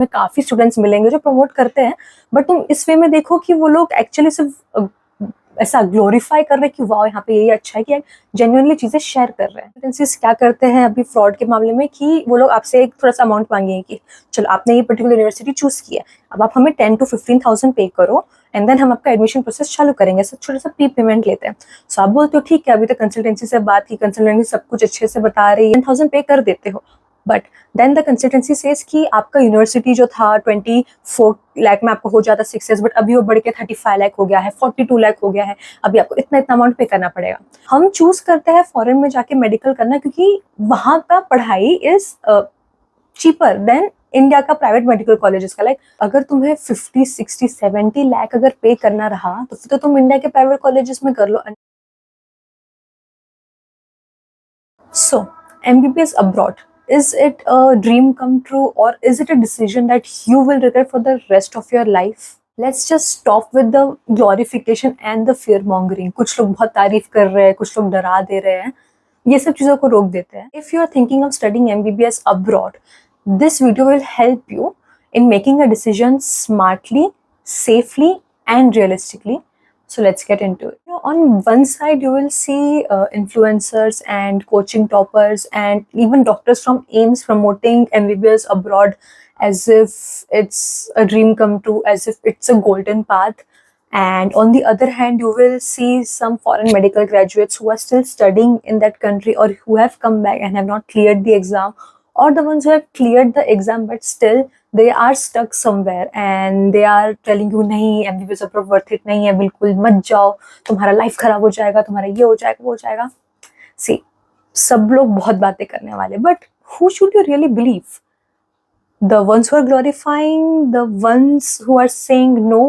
में काफ़ी स्टूडेंट्स मिलेंगे जो प्रमोट करते हैं, बट तुम इस वे में देखो कि वो लोग एक्चुअली सिर्फ ऐसा ग्लोरीफाई कर रहे हैं कि वाह यहाँ पे ये अच्छा है, कि जेन्युइनली चीज़ें शेयर कर रहे हैं। एजेंसीज क्या करते हैं अभी फ्रॉड के मामले में कि वो लोग आपसे एक थोड़ा सा अमाउंट मांगेंगे कि चलो आपने ये पर्टिकुलर यूनिवर्सिटी चूज़ की है, अब आप हमें 10 to 15,000 पे करो एंड देन हम आपका एडमिशन प्रोसेस चालू करेंगे। सब छोटा सा प्री पेमेंट लेते हैं। सो आप बोलते हो ठीक है, अभी तक कंसल्टेंसी से बात की, कंसल्टेंसी सब कुछ अच्छे से बता रही है, 10,000 पे कर देते हो, but then the consultancy says कि आपका यूनिवर्सिटी जो था 24 लाख में आपको हो जाता 6 years, बट अभी वो बढ़ के 35 लाख हो गया है, 42 लाख हो गया है, अभी आपको इतना इतना अमाउंट पे करना पड़ेगा। हम चूज करते हैं फॉरेन में जाके मेडिकल करना क्योंकि वहाँ का पढ़ाई इज चीपर देन इंडिया का प्राइवेट मेडिकल कॉलेजेस का। लाइक अगर तुम्हें 50, 60, 70 लाख अगर पे करना रहा तो फिर तो तुम इंडिया के प्राइवेट कॉलेजेस में कर लो। सो MBBS abroad, is it a dream come true or is it a decision that you will regret for the rest of your life? Let's just stop with the glorification and the fear mongering. कुछ लोग बहुत तारीफ कर रहे हैं, कुछ लोग डरा दे रहे हैं, ये सब चीज़ों को रोक देते हैं। If you are thinking of studying MBBS abroad, this video will help you in making a decision smartly, safely and realistically. So let's get into it. On one side, you will see influencers and coaching toppers and even doctors from AIMS promoting MBBS abroad as if it's a dream come true, as if it's a golden path. And on the other hand, you will see some foreign medical graduates who are still studying in that country or who have come back and have not cleared the exam, or the ones who have cleared the exam but still they are stuck somewhere and they are telling you नहीं MBBS abroad worth it नहीं है, बिल्कुल मत जाओ, तुम्हारा life खराब हो जाएगा, तुम्हारा ये हो जाएगा वो हो जाएगा। See, सब लोग बहुत बातें करने वाले, but who should you really believe? The ones who are glorifying, the ones who are saying no,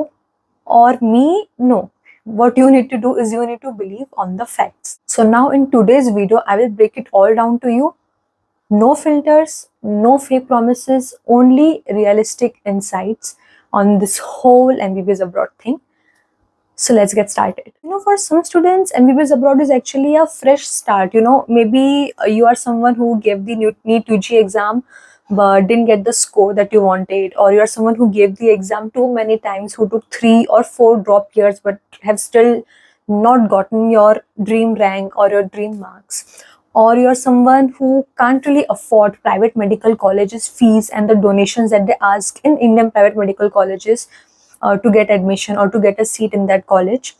or me? No. What you need to do is you need to believe on the facts. So now in today's video, I will break it all down to you. No filters, no fake promises, only realistic insights on this whole MBBS abroad thing. So let's get started. For some students, MBBS abroad is actually a fresh start. Maybe you are someone who gave the NEET UG exam but didn't get the score that you wanted, or you are someone who gave the exam too many times, who took 3 or 4 drop years but have still not gotten your dream rank or your dream marks. Or you're someone who can't really afford private medical colleges fees and the donations that they ask in Indian private medical colleges to get admission or to get a seat in that college.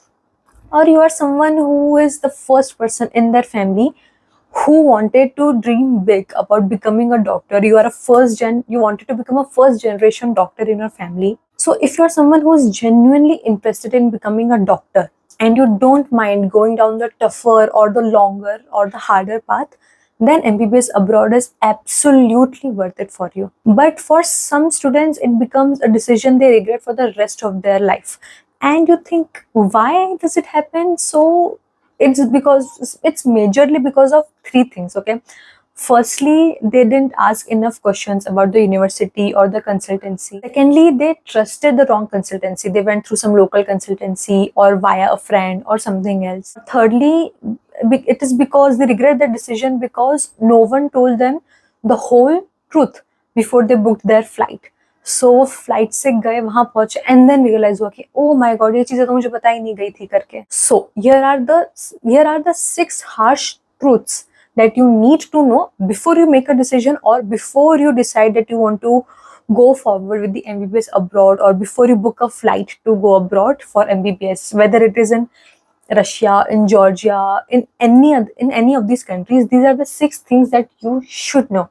Or you are someone who is the first person in their family who wanted to dream big about becoming a doctor. You wanted to become a first generation doctor in your family. So if you're someone who is genuinely interested in becoming a doctor and you don't mind going down the tougher or the longer or the harder path, then MBBS abroad is absolutely worth it for you. But for some students, it becomes a decision they regret for the rest of their life. And you think, why does it happen? So it's majorly because of 3 things, okay? Firstly, they didn't ask enough questions about the university or the consultancy. Secondly, they trusted the wrong consultancy. They went through some local consultancy or via a friend or something else. Thirdly, it is because they regret the decision because no one told them the whole truth before they booked their flight. So वो flight से गए, वहां पहुंचे and then realise हुआ कि oh my God, ये चीजें तो मुझे पता ही नहीं गई थी करके. सो here are the 6 harsh truths that you need to know before you make a decision or before you decide that you want to go forward with the MBBS abroad, or before you book a flight to go abroad for MBBS, whether it is in Russia, in Georgia, in any of these countries. These are the 6 things that you should know.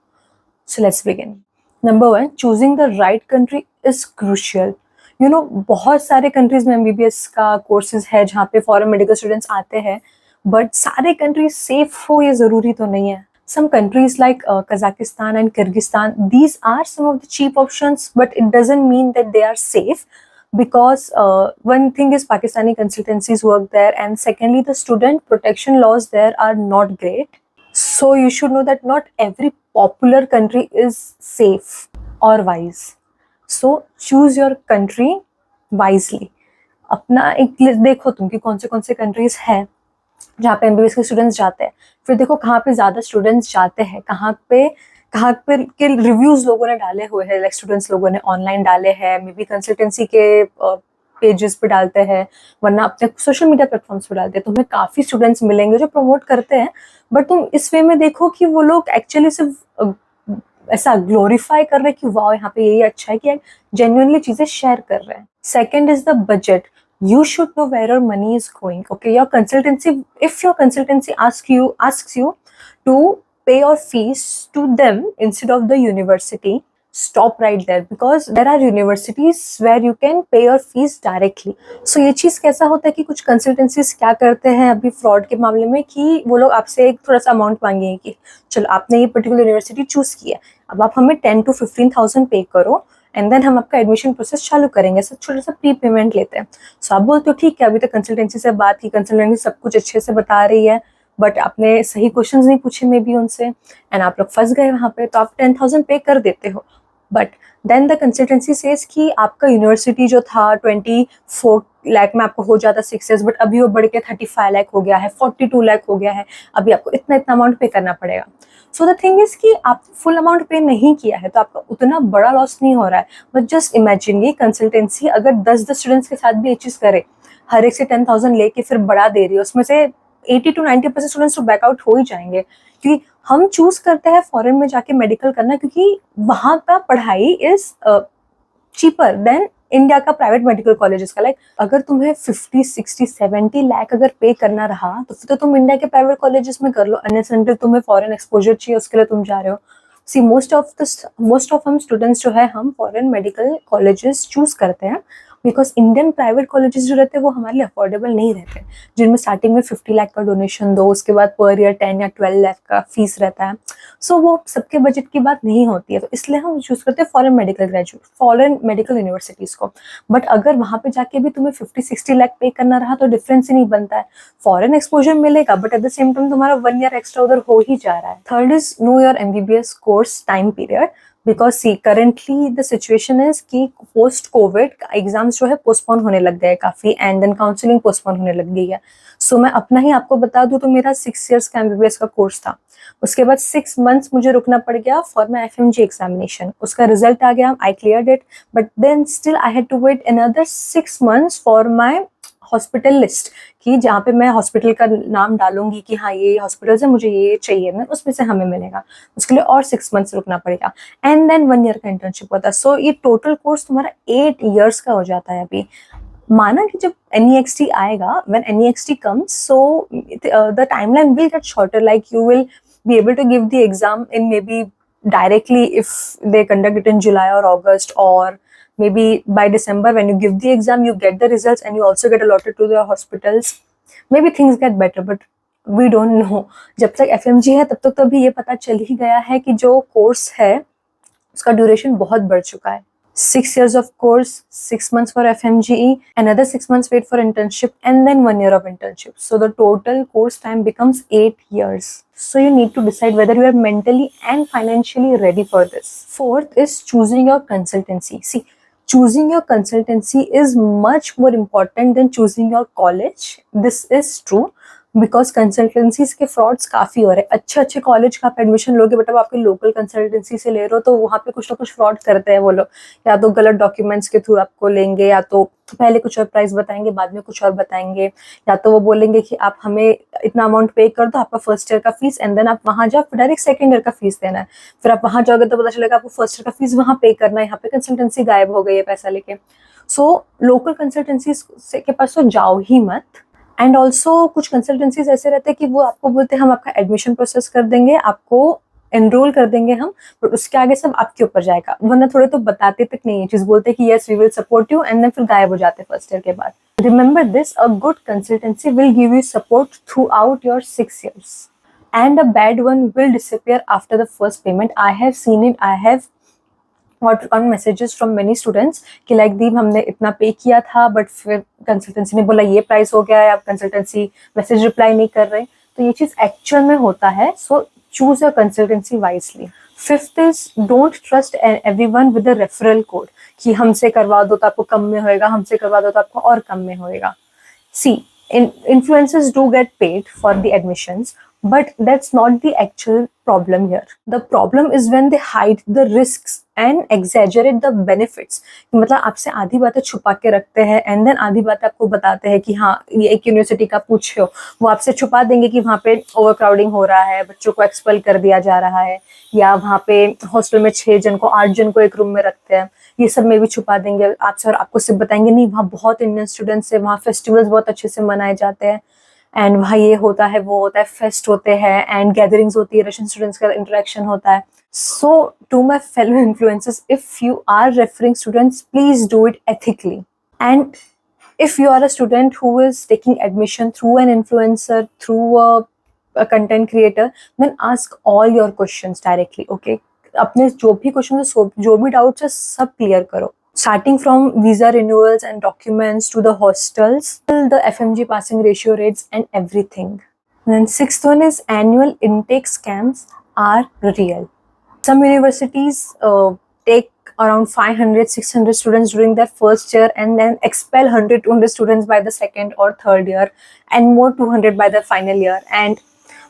So let's begin. Number 1, choosing the right country is crucial. बहुत सारे countries में MBBS का courses है जहाँ पे foreign medical students आते हैं, but सारे कंट्रीज सेफ हो ये जरूरी तो नहीं है. Some countries like Kazakhstan and Kyrgyzstan, these are some of the cheap options, but it doesn't mean that they are safe, because one thing is Pakistani consultancies work there, and secondly the student protection laws there are not great. So you should know that not every popular country is safe or wise. So choose your country wisely. अपना एक list देखो तुम कि कौन से countries हैं जहाँ पे MBBS के स्टूडेंट्स जाते हैं. फिर देखो कहाँ पे ज़्यादा स्टूडेंट्स जाते हैं, कहाँ पे कहाँ पर के रिव्यूज लोगों ने डाले हुए हैं, लाइक स्टूडेंट्स लोगों ने ऑनलाइन डाले हैं, मे बी कंसल्टेंसी के पेजेस पे डालते हैं, वरना अपने सोशल मीडिया प्लेटफॉर्म्स पे डालते हैं। तुम्हें काफी स्टूडेंट्स मिलेंगे जो प्रमोट करते हैं, बट तुम इस वे में देखो कि वो लोग एक्चुअली सिर्फ ऐसा ग्लोरीफाई कर रहे हैं कि वाह यहाँ पे ये अच्छा है, कि जेन्युइनली चीजें शेयर कर रहे हैं। Second is the budget. You should know where your money is going. Okay, your consultancy, if your consultancy asks you to pay your fees to them instead of the university, stop right there, because there are universities where you can pay your fees directly. So ये चीज कैसा होता है कि कुछ consultancies क्या करते हैं अभी फ्रॉड के मामले में, कि वो लोग आपसे एक थोड़ा सा अमाउंट मांगेंगे कि चलो आपने ये पर्टिकुलर यूनिवर्सिटी चूज की है, अब आप हमें 10 to 15,000 पे करो एंड देन हम आपका एडमिशन प्रोसेस चालू करेंगे। सब छोटा सा प्री पेमेंट लेते हैं। सो आप बोलते हो ठीक है, अभी तक कंसल्टेंसी से बात की, कंसल्टेंसी सब कुछ अच्छे से बता रही है, बट आपने सही क्वेश्चंस नहीं पूछे मे बी उनसे, एंड आप लोग फंस गए वहाँ पे, तो आप 10,000 पे कर देते हो। But then the consultancy says कि आपका यूनिवर्सिटी जो था 24 लाख में आपको हो जाता 6 years, बट अभी वो बढ़ के 35 लाख हो गया है, 42 लाख हो गया है, अभी आपको इतना इतना अमाउंट पे करना पड़ेगा। सो द थिंग इज कि आप फुल अमाउंट पे नहीं किया है तो आपका उतना बड़ा लॉस नहीं हो रहा है, बट जस्ट इमेजिन ये कंसल्टेंसी अगर 10 स्टूडेंट्स के साथ भी ये चीज करे, हर एक से 10,000 लेके फिर बढ़ा दे रही है, उसमें से 80 to 90% स्टूडेंट्स तो बैकआउट हो ही जाएंगे। क्योंकि हम चूज करते हैं फॉरेन में जाके मेडिकल करना, क्योंकि वहां का पढ़ाई इज चीपर देन इंडिया का प्राइवेट मेडिकल कॉलेजेस का। लाइक अगर तुम्हें 50, 60, 70 लाख अगर पे करना रहा तो फिर तो तुम इंडिया के प्राइवेट कॉलेजेस में कर लो, अनलेस अनटिल तुम्हें फॉरेन एक्सपोजर चाहिए, उसके लिए तुम जा रहे हो। सी मोस्ट ऑफ हम स्टूडेंट्स जो है हम फॉरेन मेडिकल कॉलेजेस चूज करते हैं, बिकॉज इंडियन प्राइवेट कॉलेजेस जो रहते हैं वो हमारे लिए अफोर्डेबल नहीं रहते, जिनमें स्टार्टिंग में 50 लाख का डोनेशन दो, उसके बाद पर ईयर 10 या 12 लाख का फीस रहता है। सो वो सबके बजट की बात नहीं होती है, तो इसलिए हम चूज करते हैं फॉरेन मेडिकल यूनिवर्सिटीज को। बट अगर वहां पे जाके भी तुम्हें 50-60 लाख पे करना रहा तो डिफरेंस ही नहीं बनता है, फॉरेन एक्सपोजर मिलेगा but at the same time तुम्हारा 1 year एक्स्ट्रा उधर हो ही जा रहा है। Third is know your MBBS course time period, because see currently the situation is कि पोस्ट कोविड एग्जाम्स जो है पोस्टपोन होने लग गए काफी, एंड देन काउंसलिंग पोस्टपोन होने लग गई है। सो मैं अपना ही आपको बता दूं तो मेरा 6 years का MBBS का कोर्स था, उसके बाद 6 months मुझे रुकना पड़ गया फॉर माई FMG एग्जामिनेशन। उसका रिजल्ट आ गया, I cleared it, but then still I had to wait another 6 months for my hospital list, कि जहाँ पे मैं हॉस्पिटल का नाम डालूंगी कि हाँ ये हॉस्पिटल से मुझे ये चाहिए, मैं उसमें से हमें मिलेगा, उसके लिए और 6 months रुकना पड़ेगा, एंड देन 1 year का इंटर्नशिप होता है। सो ये टोटल कोर्स तुम्हारा 8 years का हो जाता है। अभी माना कि जब NEXT आएगा, when NEXT comes, so the timeline will get shorter, like you will be able to give the exam in maybe directly if they conduct it in July or August, or maybe by December when you give the exam you get the results and you also get allotted to the hospitals, maybe things get better, but we don't know। जब तक FMG है तब तक तो अभी ये पता चल ही गया है कि जो कोर्स है उसका ड्यूरेशन बहुत बढ़ चुका है। 6 years of course, 6 months for FMGE, another 6 months wait for internship, and then 1 year of internship. So the total course time becomes 8 years. So you need to decide whether you are mentally and financially ready for this. Fourth is choosing your consultancy. See, choosing your consultancy is much more important than choosing your college. This is true. Because consultancies के frauds काफी हो रहे हैं। अच्छे अच्छे college का आप admission लोगे बट अब आपके लोकल कंसल्टेंसी से ले रहे हो तो वहाँ पे कुछ ना कुछ फ्रॉड करते हैं वो लोग, या तो गलत डॉक्यूमेंट्स के थ्रू आपको लेंगे, या तो पहले कुछ और प्राइस बताएंगे बाद में कुछ और बताएंगे, या तो वो बोलेंगे कि आप हमें इतना अमाउंट पे कर दो आपका फर्स्ट ईयर का फीस, एंड देन आप वहाँ जाओ डायरेक्ट सेकंड ईयर का फीस देना है, फिर आप वहाँ जाओगे तो पता चलेगा आपको फर्स्ट ईयर का फीस वहाँ पे करना है, यहाँ पे कंसल्टेंसी गायब हो गई है पैसा लेके। सो लोकल कंसल्टेंसी के पास तो जाओ ही मत। एंड ऑल्सो कुछ कंसल्टेंसीज ऐसे रहते हैं कि वो आपको बोलते हैं हम आपका एडमिशन प्रोसेस कर देंगे, आपको एनरोल कर देंगे हम, बट उसके आगे सब आपके ऊपर जाएगा, वरना थोड़े तो बताते तक नहीं है चीज, बोलते हैं कि yes we will support you and then फिर गायब हो जाते फर्स्ट ईयर के बाद। Remember this, a good consultancy will give you support throughout your 6 years and a bad one will disappear after the first payment. I have seen it, I have got on messages from many students कि like दीप हमने इतना पे किया था but फिर consultancy ने बोला ये प्राइस हो गया है, आप कंसल्टेंसी मैसेज रिप्लाई नहीं कर रहे, तो ये चीज एक्चुअल में होता है। So choose your consultancy wisely. Fifth is don't trust everyone with a referral code, कि हमसे करवा दो तो आपको कम में होएगा, हमसे करवा दो तो आपको और कम में होएगा। सी influencers do get paid for the admissions, But that's not the actual problem here. The problem is when they hide the risks and exaggerate the benefits. मतलब आपसे आधी बातें छुपा के रखते हैं एंड देन आधी बातें आपको बताते हैं कि हाँ ये एक यूनिवर्सिटी का पूछ हो, वो आपसे छुपा देंगे कि वहाँ पे ओवर क्राउडिंग हो रहा है, बच्चों को एक्सपेल कर दिया जा रहा है, या वहाँ पे हॉस्टल में 6 जन को 8 जन को एक रूम में रखते हैं, ये सब में भी छुपा देंगे आपसे, और आपको सिर्फ बताएंगे नहीं वहाँ बहुत इंडियन स्टूडेंट्स है, वहाँ फेस्टिवल्स बहुत अच्छे से मनाए जाते हैं, एंड वहाँ ये होता है वो होता है, फेस्ट होते हैं एंड गैदरिंग्स होती है, रशियन स्टूडेंट्स का इंटरेक्शन होता है. So to my fellow influencers, if you are referring students, please do it ethically. And if you are a student who is taking admission through an influencer, through a content creator, then ask all your questions directly. Okay, अपने जो भी question है, जो भी doubts है, सब clear करो. Starting from visa renewals and documents to the hostels, till the FMG passing ratio rates and everything. And then sixth one is annual intake scams are real. Some universities take around 500-600 students during their first year and then expel 100-200 students by the second or third year and more 200 by the final year. And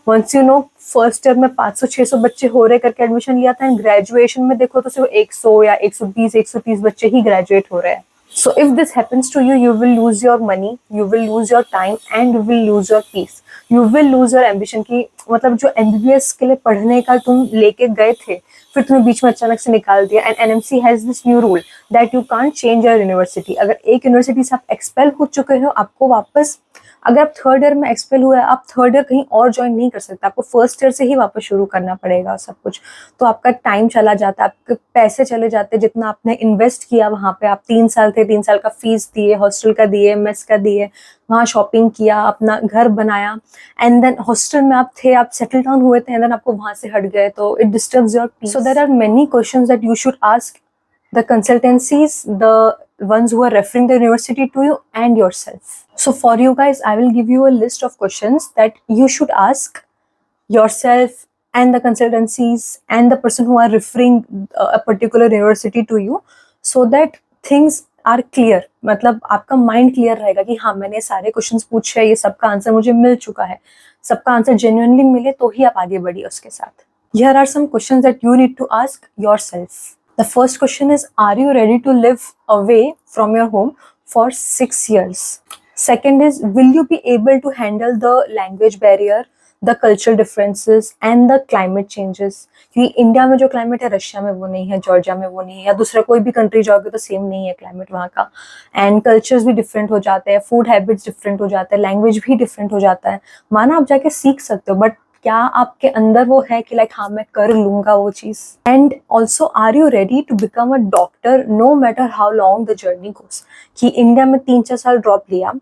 once you know first year में 500-600 बच्चे हो रहे करके admission लिया था, and graduation में देखो तो सिर्फ 100 या 120-130 बच्चे ही ग्रेजुएट हो रहे हैं. So if this happens to you, you will lose your money, you will lose your time and you will lose your peace, you will lose your ambition. की मतलब जो एमबीबीएस के लिए पढ़ने का तुम लेके गए थे, फिर तुम्हें बीच में अचानक से निकाल दिया. And NMC has this new rule that you can't change your university. अगर एक यूनिवर्सिटी से आप एक्सपेल हो चुके हो, आपको वापस, अगर आप थर्ड ईयर में एक्सपेल हुआ है, आप थर्ड ईयर कहीं और ज्वाइन नहीं कर सकते, आपको फर्स्ट ईयर से ही वापस शुरू करना पड़ेगा सब कुछ. तो आपका टाइम चला जाता है, आपके पैसे चले जाते हैं, जितना आपने इन्वेस्ट किया वहाँ पे. आप 3 साल थे, 3 साल का फीस दिए, हॉस्टल का दिए, मेस का दिए, वहाँ शॉपिंग किया, अपना घर बनाया, एंड देन हॉस्टल में आप थे, आप सेटल डाउन हुए थे, एंड देन आपको वहाँ से हट गए, तो it disturbs your peace. So there are many questions that you should ask the consultancies, the ones who are referring the university to you, and yourself. So for you guys, I will give you a list of questions that you should ask yourself and the consultancies and the person who are referring a particular university to you, so that things are clear. मतलब आपका mind clear रहेगा कि हाँ मैंने सारे questions पूछे, ये सबका आंसर मुझे मिल चुका है, सबका आंसर जेन्युइनली मिले तो ही आप आगे बढ़िए उसके साथ. Here are some questions that you need to ask yourself. The first question is, are you ready to live away from your home for 6 years? Second is, will you be able to handle the language barrier, the cultural differences and the climate changes? क्योंकि India में जो climate है Russia में वो नहीं है, Georgia में वो नहीं है, या दूसरा कोई भी कंट्री जाओगे तो सेम नहीं है क्लाइमेट वहाँ का. एंड कल्चर्स भी डिफरेंट हो जाते हैं, फूड हैबिट्स डिफरेंट हो जाते हैं, लैंग्वेज भी डिफरेंट हो जाता है. माना आप जाके सीख सकते हो, बट क्या आपके अंदर वो है कि लाइक हाँ मैं कर लूंगा वो चीज. And also, are you ready to become a doctor no matter how long the journey goes? कि इंडिया में 3-4 साल ड्रॉप लिया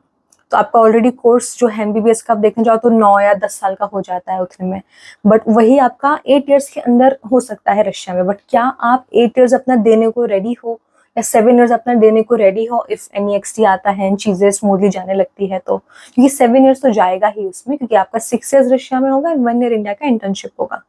तो आपका ऑलरेडी कोर्स जो है एमबीबीएस का आप देखने जाओ तो 9 या 10 साल का हो जाता है उतने में, बट वही आपका 8 ईयर्स के अंदर हो सकता है रशिया में. बट क्या आप 8 ईयर्स अपना देने को रेडी हो, या 7 ईयर्स अपना देने को रेडी हो इफ NEXT आता है, चीजें स्मूथली जाने लगती है तो? क्योंकि 7 ईयर्स तो जाएगा ही उसमें, क्योंकि आपका 6 ईयर्स रशिया में होगा, 1 ईयर इंडिया का इंटर्नशिप होगा.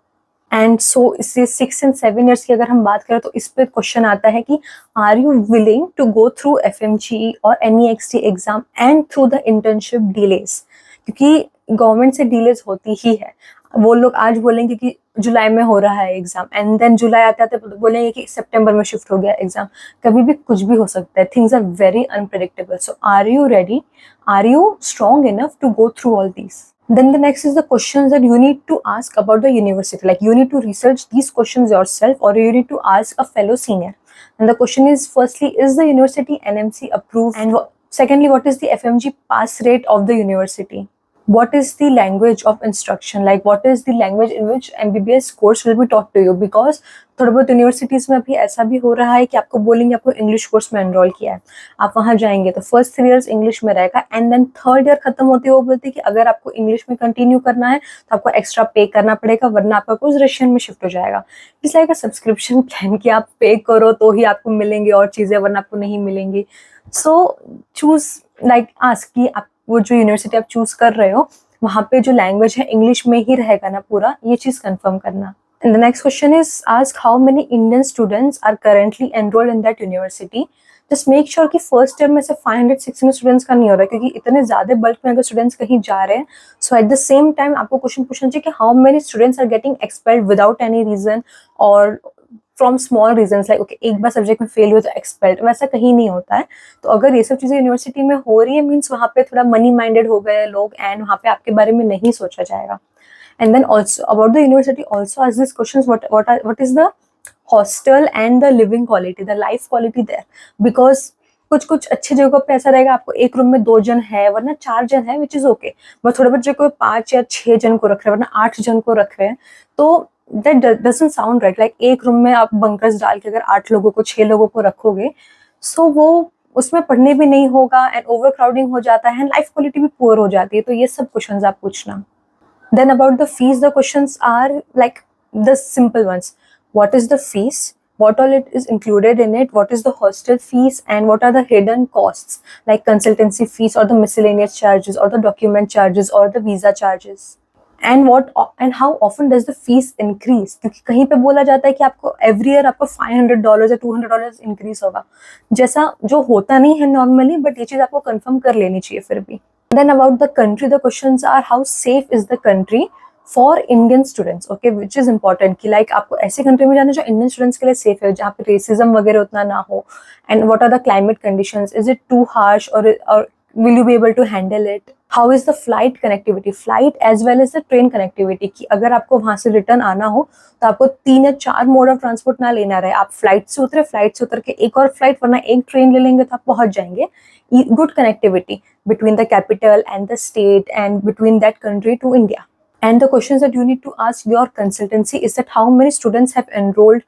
एंड सो इससे 6 and 7 ईयर्स की अगर हम बात करें तो इस पे क्वेश्चन आता है कि are you willing to go through FMGE और NEXT exam and through the internship delays? क्योंकि गवर्नमेंट से डिलेस होती ही है. वो लोग आज बोलेंगे कि जुलाई में हो रहा है एग्जाम, एंड देन जुलाई आते आते बोलेंगे कि सितंबर में शिफ्ट हो गया एग्जाम. कभी भी कुछ भी हो सकता है. Things are very unpredictable. So are you ready? Are you strong enough to go through all these? Then the next is the questions that you need to ask about the university. Like you need to research these questions yourself, or you need to ask a fellow senior. And the question is, firstly, is the university NMC approved? And secondly, what is the FMG pass rate of the university? What is the language of instruction? Like what is the language in which MBBS course will be taught to you? Because थोड़ा बहुत universities में अभी ऐसा भी हो रहा है कि आपको बोलेंगे आपको इंग्लिश कोर्स में एनरोल किया है, आप वहाँ जाएंगे तो फर्स्ट 3 इयर्स इंग्लिश में रहेगा, एंड देन थर्ड ईयर खत्म होते वो बोलते हैं कि अगर आपको इंग्लिश में कंटिन्यू करना है तो आपको एक्स्ट्रा पे करना पड़ेगा, वरना आपका कोर्स रशियन में शिफ्ट हो जाएगा. It's like a subscription plan कि आप पे करो तो ही आपको मिलेंगे और चीज़ें, वरना आपको नहीं मिलेंगी. सो चूज लाइक आस्क कि आप वो जो यूनिवर्सिटी आप चूज कर रहे हो वहाँ पे जो लैंग्वेज है इंग्लिश में ही रहेगा ना पूरा, ये चीज़ कंफर्म करना. And the next question is ask how many Indian students are currently enrolled in that university. Just make sure कि फर्स्ट ईयर में से 500-600 स्टूडेंट्स का नहीं हो रहा है, क्योंकि इतने ज़्यादा बल्क में अगर स्टूडेंट्स कहीं जा रहे हैं, so at the same time आपको क्वेश्चन पूछना चाहिए कि how many students are getting expelled without any reason और from small reasons, like okay एक बार सब्जेक्ट में फेल हुए तो एक्सपेल्ड, वैसा कहीं नहीं होता है. तो अगर ये सब चीज़ें यूनिवर्सिटी में हो रही है मीन्स वहाँ पे थोड़ा मनी माइंडेड हो गए लोग एंड वहाँ पे आपके बारे में नहीं सोचा जाएगा. And then also about the university also ask these questions, what is the hostel and the living quality, the life quality there, because कुछ कुछ अच्छी जगहों पे ऐसा रहेगा आपको एक रूम में 2 जन है वरना 4 जन है विच इज ओके, बट थोड़े बहुत जगह 5 या 6 जन को रख रहे हैं वरना 8 जन को रख रहे हैं, तो that doesn't sound right. Like एक रूम में आप बंकर्स डाल के अगर 8 लोगों को 6 लोगों को रखोगे, सो वो उसमें पढ़ने भी नहीं होगा एंड ओवर क्राउडिंग हो जाता है, लाइफ क्वालिटी भी पुअर हो जाती है. तो ये सब क्वेश्चंस आप पूछना. Then about the fees, the questions are like the simple ones. What is the fees? What all it is included in it? What is the hostel fees? And what are the hidden costs like consultancy fees or the miscellaneous charges or the document charges or the visa charges? And how often does the fees increase? क्योंकि कहीं पे बोला जाता है कि आपको every year आपको $500 या $200 increase होगा, जैसा जो होता नहीं है normally, but ये चीज़ आपको confirm कर लेनी चाहिए फिर भी. Then about the country, the questions are how safe is the country for Indian students, okay, which is important कि like आपको ऐसे country में जाना जो Indian students के लिए safe है, जहाँ पे racism वगैरह उतना ना हो. And what are the climate conditions? Is it too harsh or will you be able to handle it? How is the flight connectivity, flight as well as the train connectivity, कि अगर आपको वहाँ से return आना हो तो आपको 3 या 4 मोड ऑफ ट्रांसपोर्ट ना लेना रहे, आप फ्लाइट से उतरे, फ्लाइट से उतर के एक और फ्लाइट वरना एक ट्रेन ले लेंगे तो आप पहुंच जाएंगे. Good connectivity between the capital and the state and between that country to India. And the questions that you need to ask your consultancy is that how many students have enrolled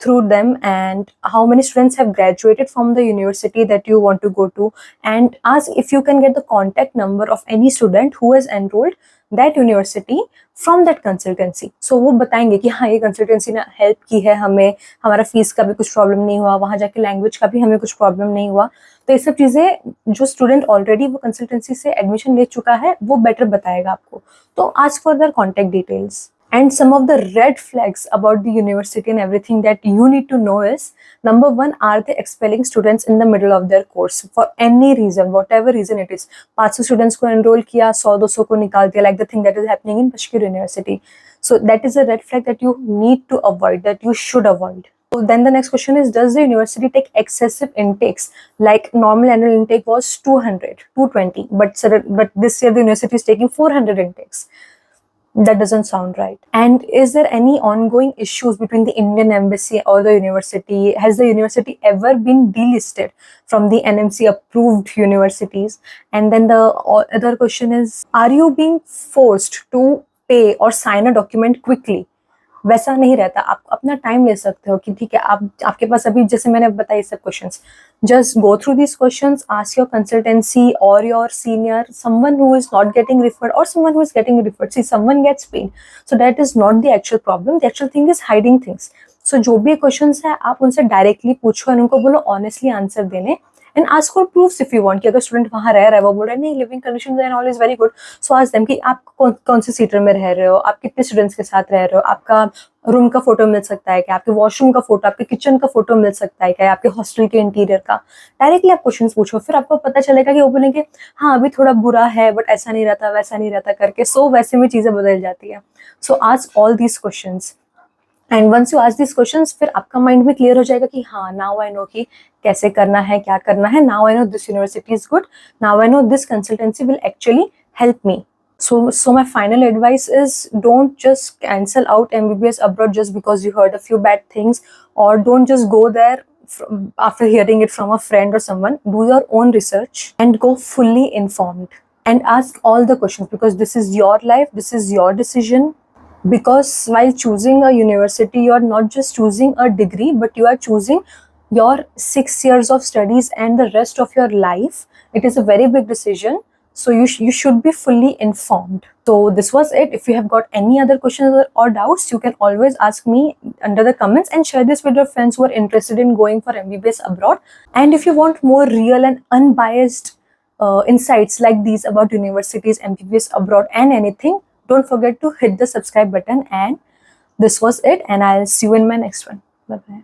through them and how many students have graduated from the university that you want to go to, and ask if you can get the contact number of any student who has enrolled that university from that consultancy. So वो बताएंगे कि हाँ ये consultancy ने help की है हमें, हमारा फीस का भी कुछ प्रॉब्लम नहीं हुआ, वहाँ जाके लैंग्वेज का भी हमें कुछ प्रॉब्लम नहीं हुआ. तो ये सब चीज़ें जो स्टूडेंट ऑलरेडी वो कंसल्टेंसी से एडमिशन ले चुका है वो बेटर बताएगा आपको. तो ask for their contact details. And some of the red flags about the university and everything that you need to know is, number one, are they expelling students in the middle of their course for any reason, whatever reason it is. 500 students को enroll किया, 100-200 को निकाल दिया, like the thing that is happening in Pashkir University. So that is a red flag that you need to avoid, that you should avoid. So then the next question is, does the university take excessive intakes? Like normal annual intake was 200, 220, but this year the university is taking 400 intakes. That doesn't sound right. And is there any ongoing issues between the Indian embassy or the university? Has the university ever been delisted from the NMC approved universities? And then the other question is, are you being forced to pay or sign a document quickly? वैसा नहीं रहता, आप अपना time ले सकते हो कि ठीक है आप आपके पास अभी जैसे मैंने बताया सब questions, just go through these questions, ask your consultancy or your senior, someone who is not getting referred or someone who is getting referred. See, someone gets paid, so that is not the actual problem. The actual thing is hiding things. So जो भी questions है आप उनसे directly पूछो और उनको बोलो honestly answer देने. And ask for proofs if you want, कि अगर स्टूडेंट वहाँ रह रहा है वो बोल रहा है नहीं living conditions and all is very good, so ask them कि आप कौन से सीटर में रह रहे हो, आप कितने स्टूडेंट्स के साथ रह रहे हो, आपका रूम का फोटो मिल सकता है क्या, आपके वॉशरूम का फोटो, आपके किचन का फोटो मिल सकता है क्या, आपके हॉस्टल के इंटीरियर का. डायरेक्टली आप क्वेश्चन पूछो, फिर आपको पता चलेगा कि वो बोलेंगे हाँ अभी थोड़ा बुरा है बट ऐसा नहीं रहता वैसा नहीं रहता करके, सो वैसे में चीजें बदल जाती है. So ask all these questions. And once you ask this questions, फिर आपका माइंड भी क्लियर हो जाएगा कि हाँ नाउ आई नो कि कैसे करना है, क्या करना है. Now I know this university is good, now I know this consultancy will actually help me. So my final advice is, don't just cancel out MBBS abroad just because you heard a few bad things, or don't just go there after hearing it from a friend or someone. Do your own research and go fully informed and ask all the questions, because this is your life, this is your decision. Because while choosing a university, you are not just choosing a degree, but you are choosing your 6 years of studies and the rest of your life. It is a very big decision, so you should be fully informed. So this was it. If you have got any other questions or doubts, you can always ask me under the comments, and share this with your friends who are interested in going for MBBS abroad. And if you want more real and unbiased insights like these about universities, MBBS abroad and anything, don't forget to hit the subscribe button and This was it, and I'll see you in my next one. Bye bye.